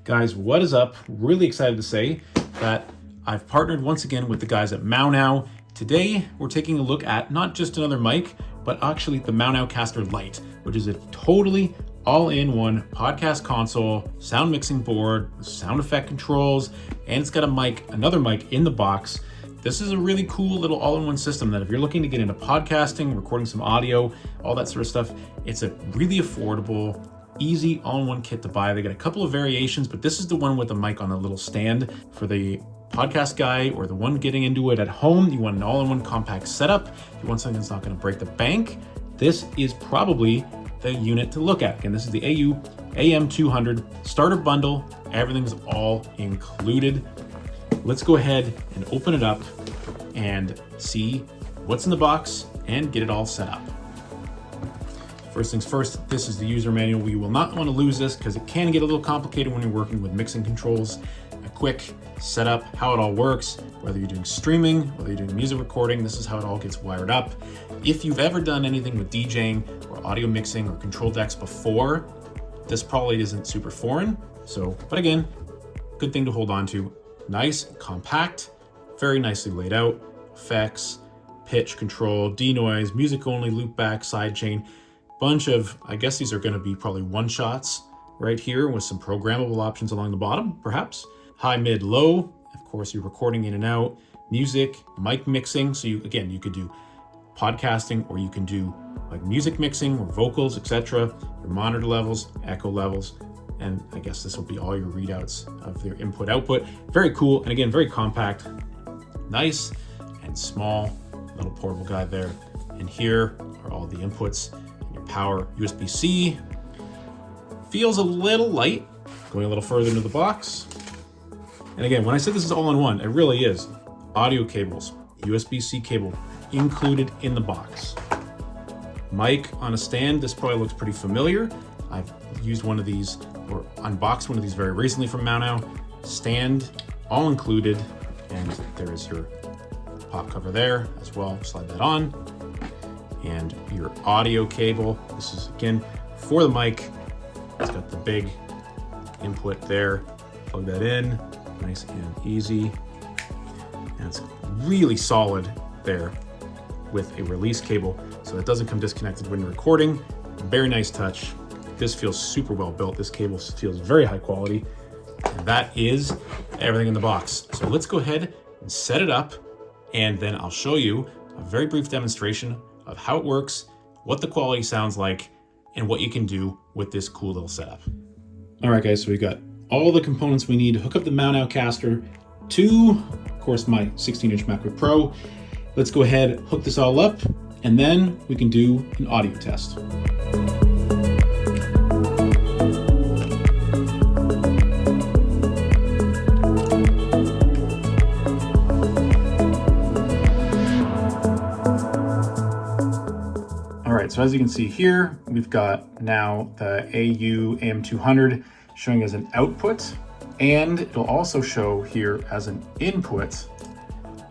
Guys, what is up? Really excited to say that I've partnered once again with the guys at MAONO. Today, we're taking a look at not just another mic, but actually the Maonocaster Lite, which is a totally all-in-one podcast console, sound mixing board, sound effect controls, and it's got a mic, another mic in the box. This is a really cool little all-in-one system that if you're looking to get into podcasting, recording some audio, all that sort of stuff, it's a really affordable, easy all-in-one kit to buy. They got a couple of variations, but this is the one with the mic on a little stand for the podcast guy or the one getting into it at home. You want an all-in-one compact setup. You want something that's not going to break the bank. This is probably the unit to look at. And this is the AU AM200 starter bundle. Everything's all included. Let's go ahead and open it up and see what's in the box and get it all set up. First things first, this is the user manual. We will not want to lose this because it can get a little complicated when you're working with mixing controls. A quick setup, how it all works, whether you're doing streaming, whether you're doing music recording, this is how it all gets wired up. If you've ever done anything with DJing or audio mixing or control decks before, this probably isn't super foreign. But again, good thing to hold on to. Nice, compact, very nicely laid out. Effects, pitch control, denoise, music only, loop back, sidechain. Bunch of, I guess these are going to be probably one shots right here with some programmable options along the bottom, perhaps. High, mid, low. Of course, you're recording in and out. Music, mic mixing. So you could do podcasting or you can do like music mixing or vocals, etc. Your monitor levels, echo levels. And I guess this will be all your readouts of their input output. Very cool. And again, very compact, nice and small, little portable guide there. And here are all the inputs. Your power, USB-C. Feels a little light. Going a little further into the box. And again, when I said this is all in one, it really is. Audio cables, USB-C cable included in the box. Mic on a stand. This probably looks pretty familiar. I've used one of these or unboxed one of these very recently from MAONO. Stand, all included. And there is your pop cover there as well. Slide that on. And your audio cable. This is again for the mic. It's got the big input there. Plug that in, nice and easy. And it's really solid there with a release cable, so it doesn't come disconnected when you're recording. Very nice touch. This feels super well built. This cable feels very high quality. And that is everything in the box. So let's go ahead and set it up, and then I'll show you a very brief demonstration of how it works, what the quality sounds like, and what you can do with this cool little setup. All right, guys, so we've got all the components we need to hook up the Maonocaster to, of course, my 16-inch MacBook Pro. Let's go ahead, hook this all up, and then we can do an audio test. So as you can see here, we've got now the AU AM200 showing as an output, and it'll also show here as an input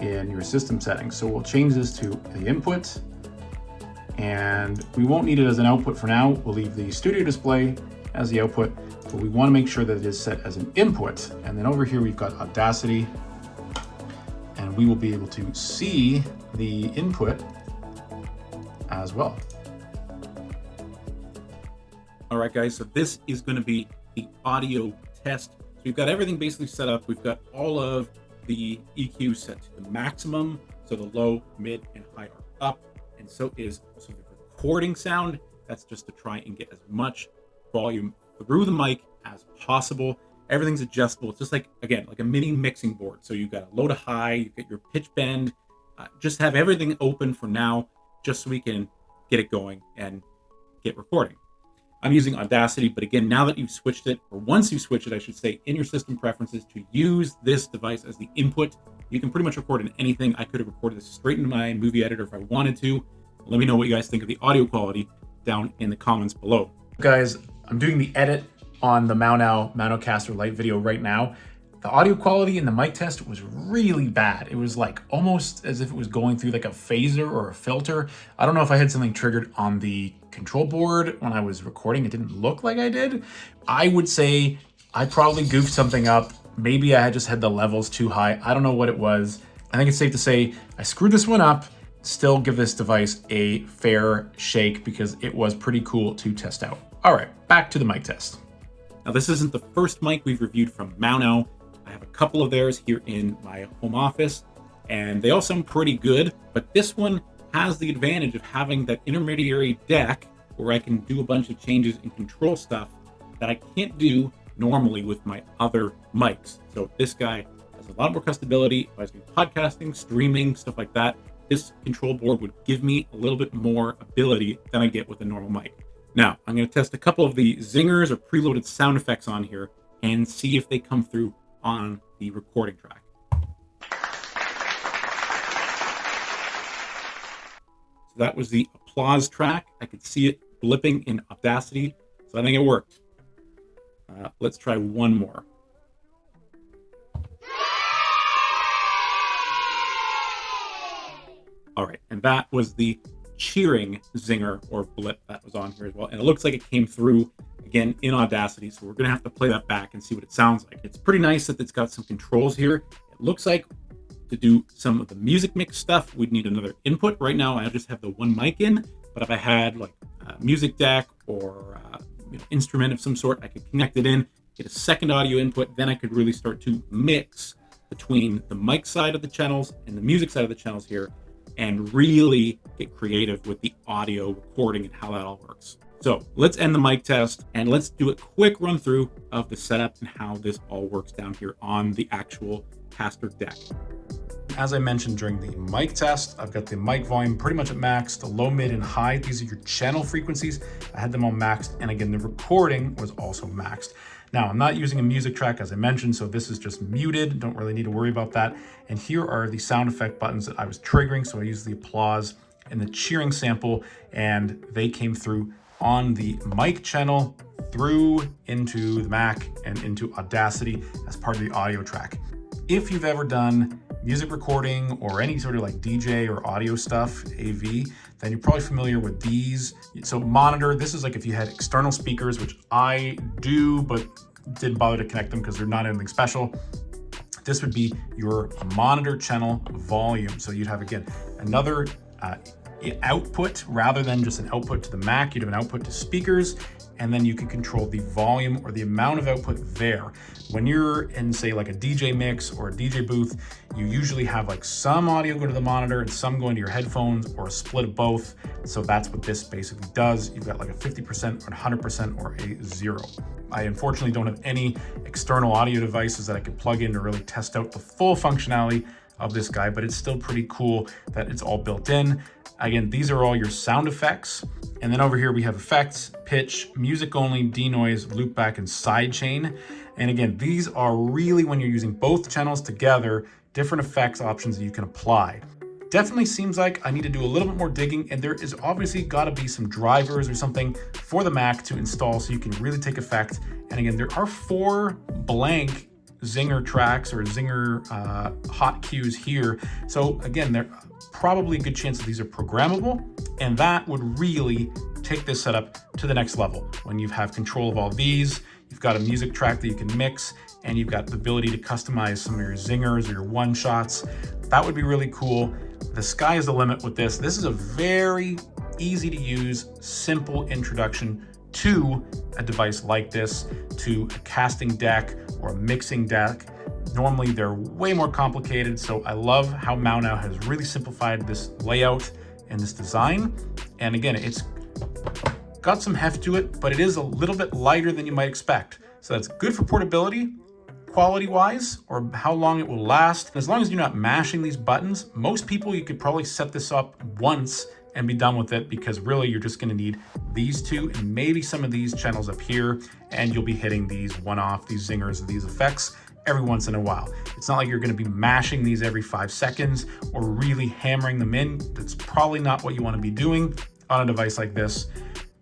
in your system settings. So we'll change this to the input, and we won't need it as an output for now. We'll leave the studio display as the output, but we want to make sure that it is set as an input. And then over here, we've got Audacity, and we will be able to see the input as well. All right, guys, so this is going to be the audio test. So we've got everything basically set up. We've got all of the EQ set to the maximum. So the low, mid, and high are up. And so is also the recording sound. That's just to try and get as much volume through the mic as possible. Everything's adjustable. It's just like, again, like a mini mixing board. So you've got a low to high, you get your pitch bend. Just have everything open for now, just so we can get it going and get recording. I'm using Audacity, but again, now that you've switched it, or once you switch it, I should say, in your system preferences to use this device as the input, you can pretty much record in anything. I could have recorded this straight into my movie editor if I wanted to. Let me know what you guys think of the audio quality down in the comments below. Guys, I'm doing the edit on the MAONO Maonocaster Lite video right now. The audio quality in the mic test was really bad. It was like almost as if it was going through like a phaser or a filter. I don't know if I had something triggered on the control board when I was recording. It didn't look like I did. I would say I probably goofed something up. Maybe I just had the levels too high. I don't know what it was. I think it's safe to say I screwed this one up. Still give this device a fair shake because it was pretty cool to test out. All right, back to the mic test. Now, this isn't the first mic we've reviewed from Maono. I have a couple of theirs here in my home office, and they all sound pretty good, but this one has the advantage of having that intermediary deck where I can do a bunch of changes and control stuff that I can't do normally with my other mics. So this guy has a lot more customability. If I was doing podcasting, streaming, stuff like that, this control board would give me a little bit more ability than I get with a normal mic. Now, I'm going to test a couple of the zingers or preloaded sound effects on here and see if they come through on the recording track. So that was the applause track. I could see it blipping in Audacity, so I think it worked. Let's try one more. All right, and that was the cheering zinger or blip that was on here as well. And it looks like it came through again in Audacity. So we're gonna have to play that back and see what it sounds like. It's pretty nice that it's got some controls here. It looks like to do some of the music mix stuff, we'd need another input. Right now, I just have the one mic in, but if I had like a music deck or instrument of some sort, I could connect it in, get a second audio input, then I could really start to mix between the mic side of the channels and the music side of the channels here, and really get creative with the audio recording and how that all works. So let's end the mic test and let's do a quick run through of the setup and how this all works down here on the actual caster deck. As I mentioned during the mic test, I've got the mic volume pretty much at max, the low, mid, and high. These are your channel frequencies. I had them all maxed, and again, the recording was also maxed. Now, I'm not using a music track, as I mentioned, so this is just muted. Don't really need to worry about that. And here are the sound effect buttons that I was triggering. So I used the applause and the cheering sample, and they came through on the mic channel, through into the Mac and into Audacity as part of the audio track. If you've ever done music recording or any sort of like DJ or audio stuff, AV, then you're probably familiar with these. So monitor, this is like if you had external speakers, which I do, but didn't bother to connect them because they're not anything special. This would be your monitor channel volume. So you'd have, again, another output rather than just an output to the Mac. You'd have an output to speakers, and then you can control the volume or the amount of output there. When you're in, say, like a DJ mix or a DJ booth, you usually have like some audio go to the monitor and some go into your headphones, or a split of both. So that's what this basically does. You've got like a 50% or 100% or a 0. I unfortunately don't have any external audio devices that I could plug in to really test out the full functionality of this guy, but it's still pretty cool that it's all built in. Again, these are all your sound effects. And then over here we have effects, pitch, music only, denoise, loopback, and sidechain. And again, these are really, when you're using both channels together, different effects options that you can apply. Definitely seems like I need to do a little bit more digging, and there is obviously got to be some drivers or something for the Mac to install so you can really take effect. And again, there are 4 blank zinger tracks or zinger hot cues here. So again, there's probably a good chance that these are programmable, and that would really take this setup to the next level. When you have control of all these, you've got a music track that you can mix, and you've got the ability to customize some of your zingers or your one shots. That would be really cool. The sky is the limit with this. This is a very easy to use, simple introduction to a device like this, to a casting deck or a mixing deck. Normally they're way more complicated, so I love how Maono has really simplified this layout and this design. And again, it's got some heft to it, but it is a little bit lighter than you might expect. So that's good for portability, quality-wise, or how long it will last. As long as you're not mashing these buttons, most people, you could probably set this up once and be done with it, because really you're just gonna need these two and maybe some of these channels up here, and you'll be hitting these one-off, these zingers, these effects every once in a while. It's not like you're gonna be mashing these every 5 seconds or really hammering them in. That's probably not what you wanna be doing on a device like this.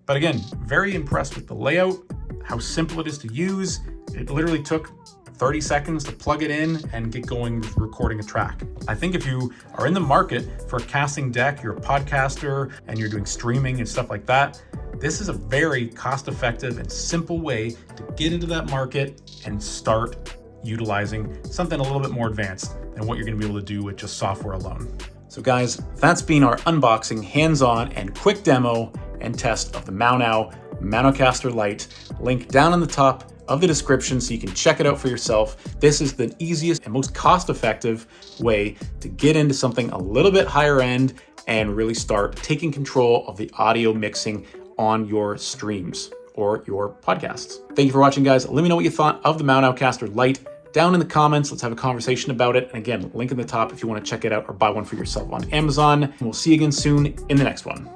But again, very impressed with the layout, how simple it is to use. It literally took 30 seconds to plug it in and get going with recording a track. I think if you are in the market for a casting deck, you're a podcaster and you're doing streaming and stuff like that, this is a very cost-effective and simple way to get into that market and start utilizing something a little bit more advanced than what you're going to be able to do with just software alone. So guys, that's been our unboxing, hands-on, and quick demo and test of the MAONO Maonocaster Lite. Link down in the top of the description so you can check it out for yourself. This is the easiest and most cost-effective way to get into something a little bit higher end and really start taking control of the audio mixing on your streams or your podcasts. Thank you for watching, guys. Let me know what you thought of the Maonocaster Lite down in the comments. Let's have a conversation about it. And again, link in the top if you want to check it out or buy one for yourself on Amazon. And we'll see you again soon in the next one.